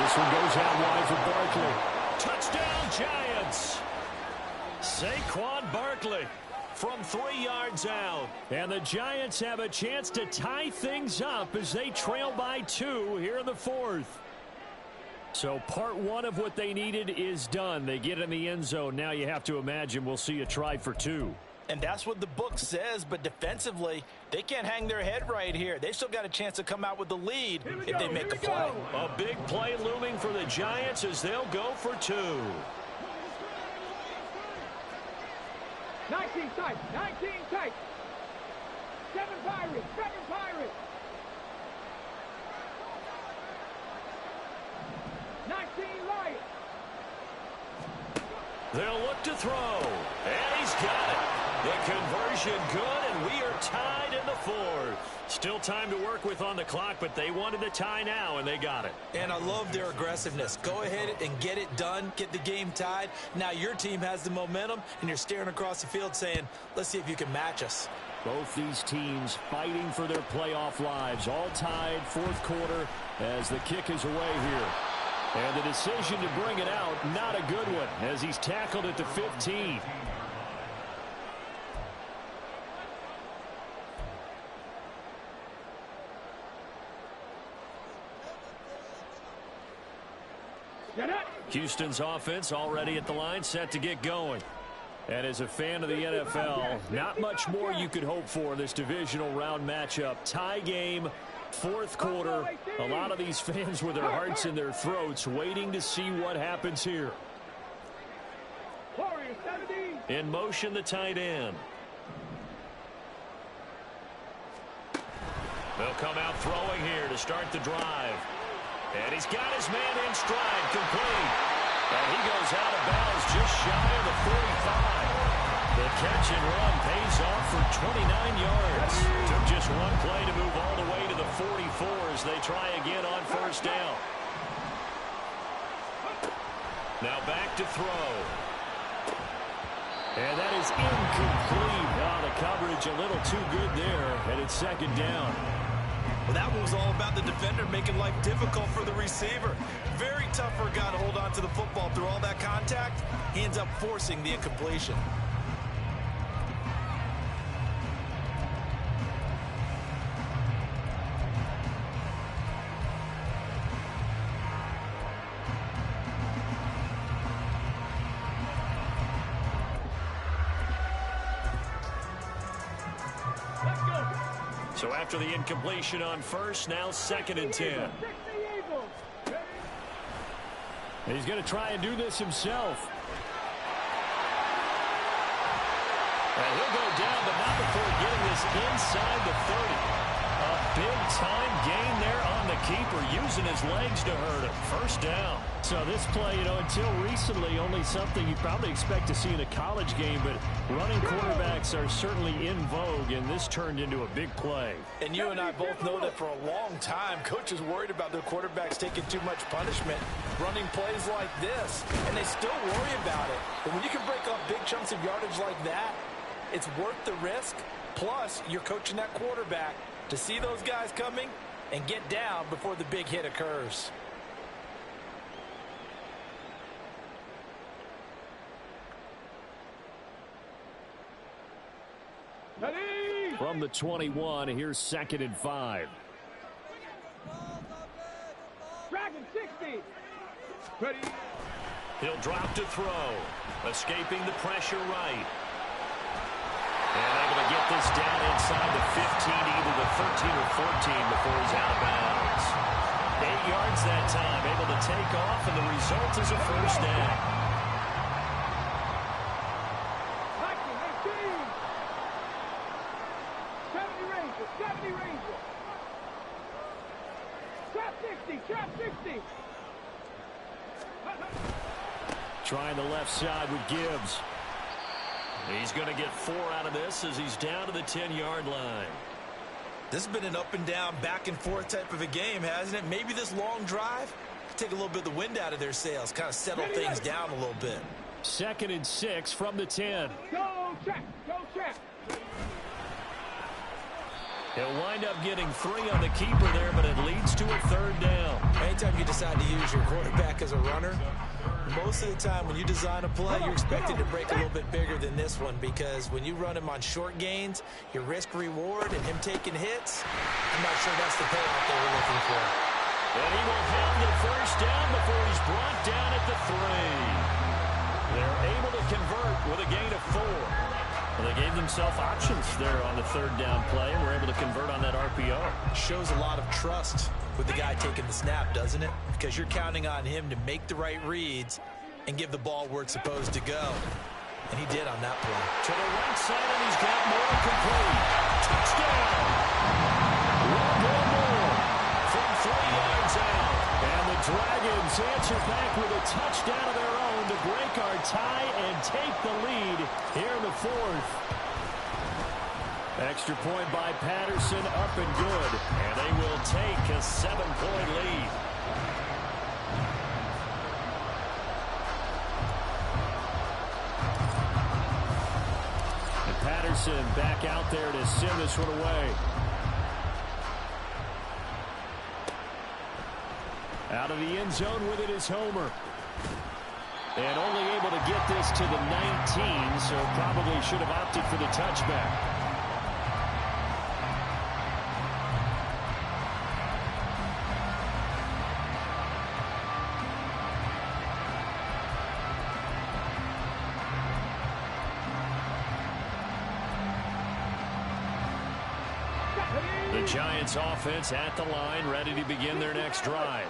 This one goes out wide for Barkley. Touchdown, Giants! Saquon Barkley from 3 yards out. And the Giants have a chance to tie things up as they trail by 2 here in the 4th. So part 1 of what they needed is done. They get in the end zone. Now you have to imagine we'll see a try for 2. And that's what the book says, but defensively, they can't hang their head right here. They still got a chance to come out with the lead if they make a play. A big play looming for the Giants as they'll go for 2. 19 tight, 19 tight. 7 Pirates, 7 Pirates. 19 Lions. They'll look to throw. And he's got it. The conversion good, and we are tied in the 4th. Still time to work with on the clock, but they wanted the tie now, and they got it. And I love their aggressiveness. Go ahead and get it done, get the game tied. Now your team has the momentum, and you're staring across the field saying, let's see if you can match us. Both these teams fighting for their playoff lives. All tied, 4th quarter, as the kick is away here. And the decision to bring it out, not a good one, as he's tackled at the 15. Houston's offense already at the line, set to get going. And as a fan of the NFL, not much more you could hope for in this divisional round matchup. Tie game, 4th quarter. A lot of these fans with their hearts in their throats waiting to see what happens here. In motion, the tight end. They'll come out throwing here to start the drive. And he's got his man in stride, complete. And he goes out of bounds just shy of the 45. The catch and run pays off for 29 yards. Took just one play to move all the way to the 44 as they try again on 1st down. Now back to throw. And that is incomplete. Oh, the coverage a little too good there, and it's 2nd down. Well, that one was all about the defender making life difficult for the receiver. Very tough for a guy to hold on to the football through all that contact. He ends up forcing the incompletion. So after the incompletion on 1st, now 2nd and 10. And he's going to try and do this himself. And he'll go down, but not before getting this inside the 30. A big-time gain there on the keeper, using his legs to hurt him. 1st down. So this play, until recently, only something you probably expect to see in a college game, but running quarterbacks are certainly in vogue, and this turned into a big play. And you and I both know that for a long time, coaches worried about their quarterbacks taking too much punishment, running plays like this, and they still worry about it. But when you can break up big chunks of yardage like that, it's worth the risk. Plus, you're coaching that quarterback to see those guys coming and get down before the big hit occurs. From the 21, here's 2nd and 5. Dragon 60. Ready. He'll drop to throw, escaping the pressure right. And able to get this down inside the 15, either the 13 or 14 before he's out of bounds. 8 yards that time, able to take off, and the result is a 1st down. 70 Ranger. Trap 60, trap 60. trying the left side with Gibbs. He's going to get 4 out of this as he's down to the 10-yard line. This has been an up-and-down, back-and-forth type of a game, hasn't it? Maybe this long drive take a little bit of the wind out of their sails, kind of settle things down a little bit. 2nd and 6 from the 10. Go check. Go check. He'll wind up getting 3 on the keeper there, but it leads to a 3rd down. Anytime you decide to use your quarterback as a runner, most of the time when you design a play, you're expected to break a little bit bigger than this one, because when you run him on short gains, your risk-reward and him taking hits, I'm not sure that's the payoff they were looking for. And he will have the 1st down before he's brought down at the 3. They're able to convert with a gain of 4. Well, they gave themselves options there on the 3rd down play, and were able to convert on that RPO. Shows a lot of trust with the guy taking the snap, doesn't it? Because you're counting on him to make the right reads and give the ball where it's supposed to go. And he did on that play. To the right side, and he's got more complete. Touchdown! One more from 3 yards out. And the Dragons answer back with a touchdown of their own to break our tie and take the lead here in the 4th. Extra point by Patterson, up and good. And they will take a 7-point lead. And Patterson back out there to send this one away. Out of the end zone with it is Homer. And only able to get this to the 19, so probably should have opted for the touchback. The Giants offense at the line, ready to begin their next drive.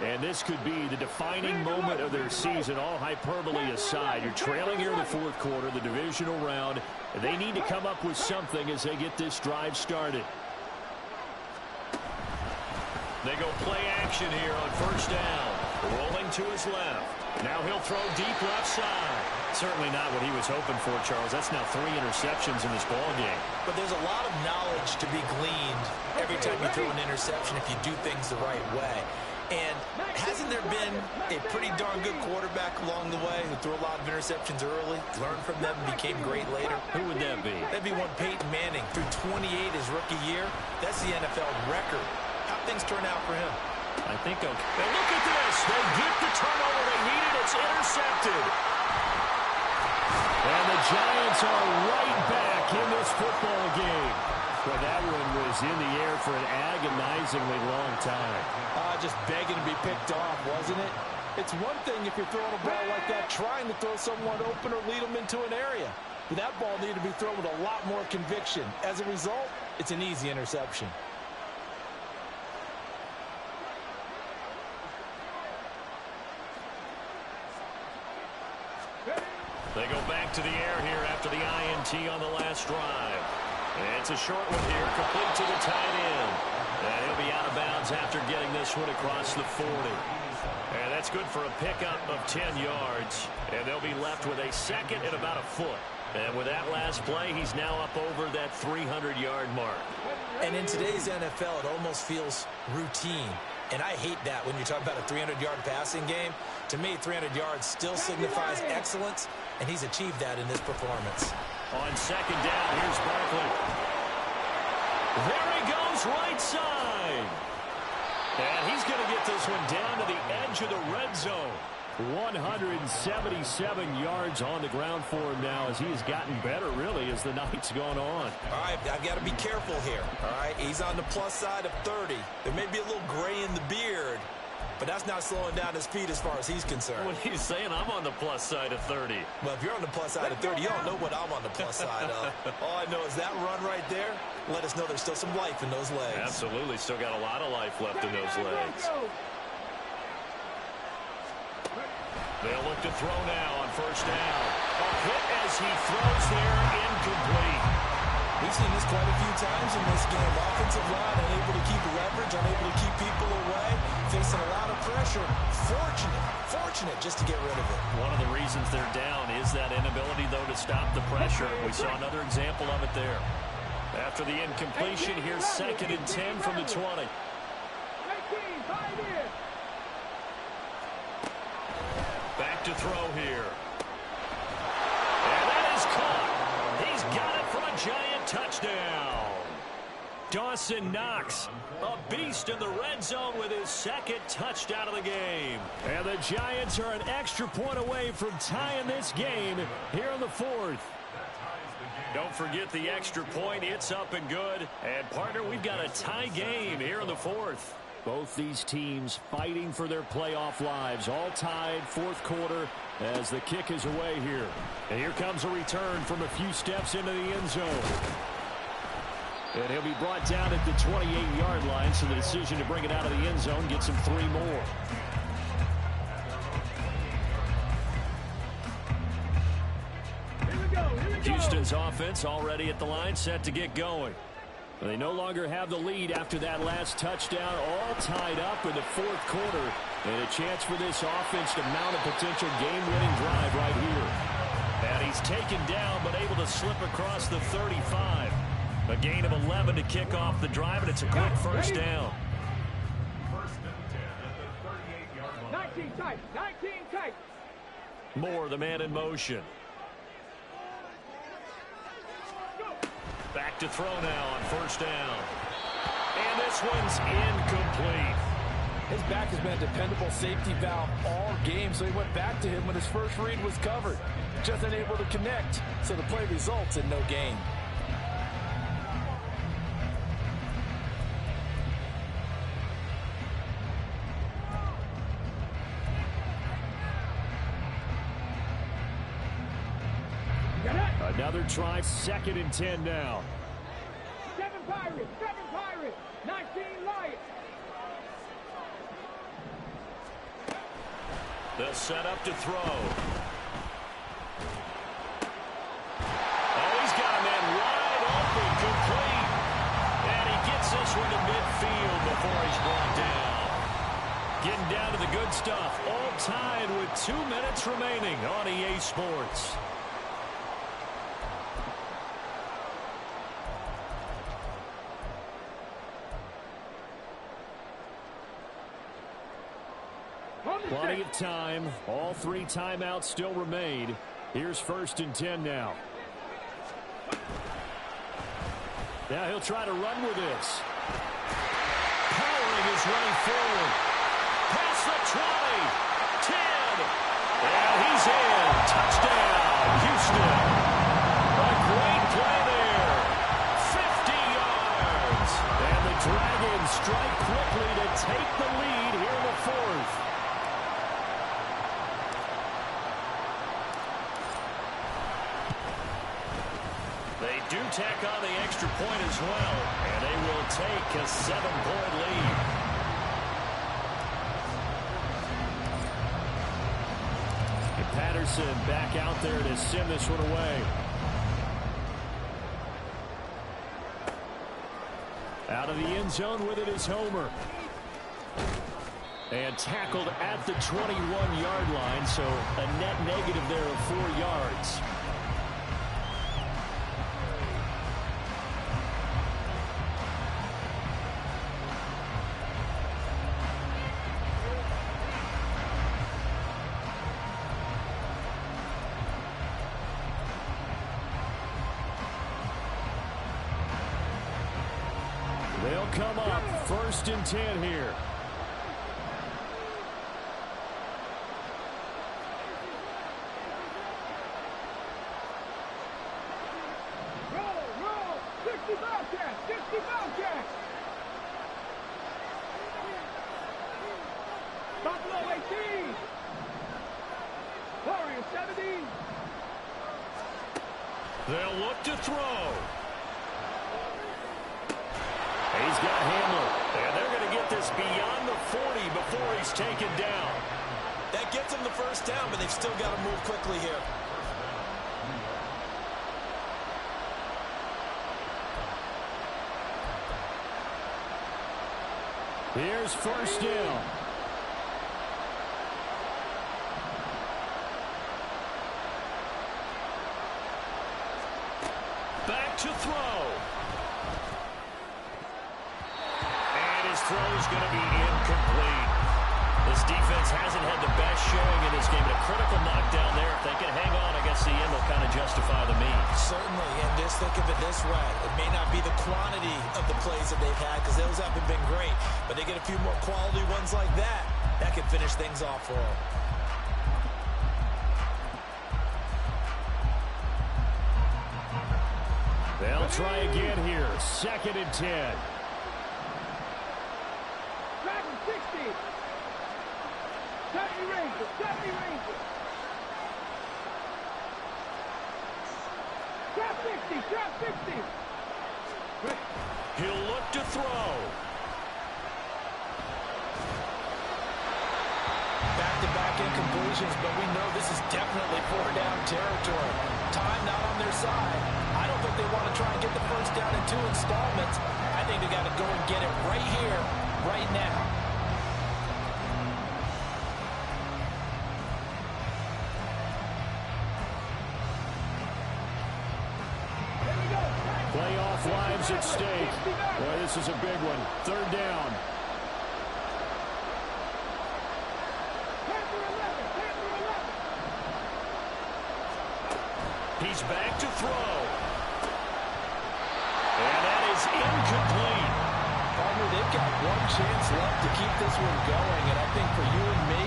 And this could be the defining moment of their season, all hyperbole aside. You're trailing here in the 4th quarter, the divisional round. They need to come up with something as they get this drive started. They go play action here on 1st down. Rolling to his left. Now he'll throw deep left side. Certainly not what he was hoping for, Charles. That's now 3 interceptions in this ball game. But there's a lot of knowledge to be gleaned every time you throw an interception if you do things the right way. And hasn't there been a pretty darn good quarterback along the way who threw a lot of interceptions early, learned from them, and became great later? Who would that be? That'd be one Peyton Manning. Threw 28 his rookie year. That's the NFL record. How'd things turn out for him? I think okay. And look at this. They get the turnover they needed. It's intercepted. And the Giants are right back in this football game. Well, that one was in the air for an agonizingly long time. Just begging to be picked off, wasn't it? It's one thing if you're throwing a ball like that, trying to throw someone open or lead them into an area. But that ball needed to be thrown with a lot more conviction. As a result, it's an easy interception. They go back to the air here after the INT on the last drive. It's a short one here, complete to the tight end. And he'll be out of bounds after getting this one across the 40. And that's good for a pickup of 10 yards. And they'll be left with a 2nd and about a foot. And with that last play, he's now up over that 300-yard mark. And in today's NFL, it almost feels routine. And I hate that when you talk about a 300-yard passing game. To me, 300 yards still signifies excellence, and he's achieved that in this performance. On 2nd down, here's Barkley. There he goes, right side. And he's going to get this one down to the edge of the red zone. 177 yards on the ground for him now as he has gotten better, really, as the night's gone on. All right, I've got to be careful here. All right, he's on the plus side of 30. There may be a little gray in the beard, but that's not slowing down his speed as far as he's concerned. What he's saying, I'm on the plus side of 30. Well, if you're on the plus side of 30, you don't know what I'm on the plus side of. All I know is that run right there let us know there's still some life in those legs. Absolutely, still got a lot of life left in those legs. They'll look to throw now on 1st down. A hit as he throws there, incomplete. We've seen this quite a few times in this game. Offensive line unable to keep leverage, unable to keep people away, facing a lot of pressure. Fortunate just to get rid of it. One of the reasons they're down is that inability, though, to stop the pressure. We saw another example of it there. After the incompletion, here's 2nd and 10 from the 20. Back to throw here. And that is caught. He's got it for a giant touchdown. Dawson Knox, a beast in the red zone with his 2nd touchdown of the game. And the Giants are an extra point away from tying this game here in the 4th. Don't forget the extra point. It's up and good. And, partner, we've got a tie game here in the 4th. Both these teams fighting for their playoff lives. All tied, 4th quarter as the kick is away here. And here comes a return from a few steps into the end zone. And he'll be brought down at the 28-yard line, so the decision to bring it out of the end zone gets him 3 more. Houston's offense already at the line, set to get going. They no longer have the lead after that last touchdown, all tied up in the 4th quarter. And a chance for this offense to mount a potential game-winning drive right here. And he's taken down, but able to slip across the 35. A gain of 11 to kick off the drive, and it's a quick first down. 1st and 10 at the 38-yard line. 19 tight, 19 tight. Moore, the man in motion. Back to throw now on 1st down. And this one's incomplete. His back has been a dependable safety valve all game, so he went back to him when his first read was covered. Just unable to connect, so the play results in no gain. Another try, 2nd and 10 now. 7 Pirates, 19 Lions. The setup to throw. Oh, he's got a man wide open, complete. And he gets this one to midfield before he's brought down. Getting down to the good stuff. All tied with 2 minutes remaining on EA Sports. Plenty of time. All 3 timeouts still remain. Here's 1st and 10 now. Now he'll try to run with this. Powering his way forward. Past the 20. 10. And he's in. Touchdown, Houston. A great play there. 50 yards. And the Dragons strike quickly to take the lead here in the 4th. They do tack on the extra point as well, and they will take a 7-point lead. And Patterson back out there to send this one away. Out of the end zone with it is Homer. And tackled at the 21-yard line, so a net negative there of 4 yards. They'll come up 1st and 10 here. Roll, 60 Bobcats. Buffalo 18. Warriors 17. They'll look to throw. He's got Hamler, and they're going to get this beyond the 40 before he's taken down. That gets them the first down, but they've still got to move quickly here. Here's first down. Back to throw. And his throw is going to be incomplete. This defense hasn't had the best showing in this game. A critical knockdown there. If they can hang on, I guess the end will kind of justify the means. Certainly, and just think of it this way. It may not be the quantity of the plays that they've had because those haven't been great, but they get a few more quality ones like that. That can finish things off for them. They'll try again here. 2nd and 10. Driving 60. 70 Rangers. 70 Rangers. Trap 60. Trap 60. He'll look to throw. Back-to-back incompletions, but we know this is definitely 4-down territory. Time not on their side. I don't think they want to try and get the first down in 2 installments. I think they got to go and get it right here, right now. Playoff lives at stake. Boy, this is a big one. 3rd down. He's back to throw. And that is incomplete. Partner, they've got one chance left to keep this one going, and I think for you and me,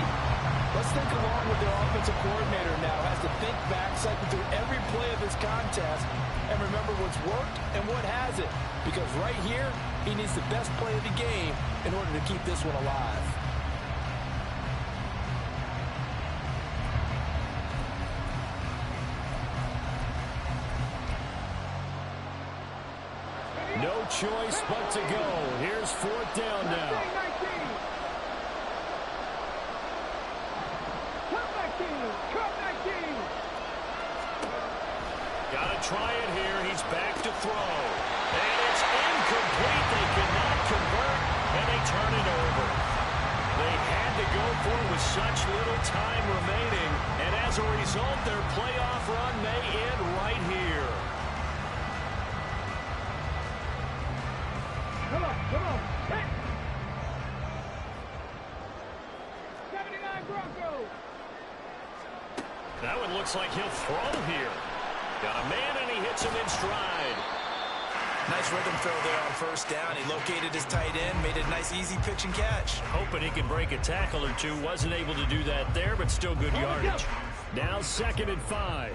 let's think along with their offensive coordinator now. Has to think back, cycle through every play of this contest, and remember what's worked and what hasn't. Because right here, he needs the best play of the game in order to keep this one alive. No choice but to go. Here's 4th down now. Got to try it here. He's back to throw. And it's incomplete. They cannot convert, and they turn it over. They had to go for it with such little time remaining, and as a result, their playoff run may end right here. Come on, come on. 79 Broncos. That one looks like he'll throw here. Got a man, and he hits him in stride. Nice rhythm throw there on 1st down. He located his tight end, made it a nice, easy pitch and catch. Hoping he can break a tackle or two. Wasn't able to do that there, but still good yardage. Now 2nd and 5.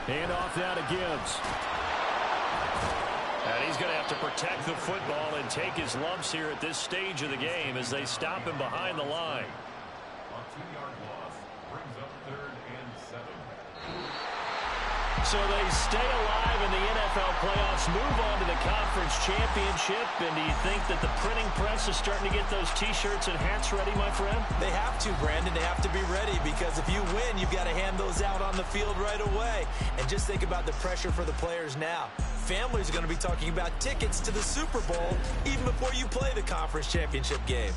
Hand off now to Gibbs. And he's going to have to protect the football and take his lumps here at this stage of the game as they stop him behind the line. A 2-yard loss brings up 3rd and 7. So they stay alive in the NFL playoffs, move on to the conference championship. And do you think that the printing press is starting to get those T-shirts and hats ready, my friend? They have to, Brandon. They have to be ready because if you win, you've got to hand those out on the field right away. And just think about the pressure for the players now. Families are going to be talking about tickets to the Super Bowl even before you play the conference championship game.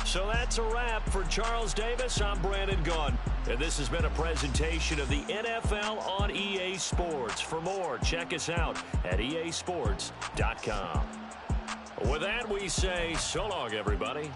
So that's a wrap for Charles Davis. I'm Brandon Gunn. And this has been a presentation of the NFL on EA Sports. For more, check us out at easports.com. With that, we say so long, everybody.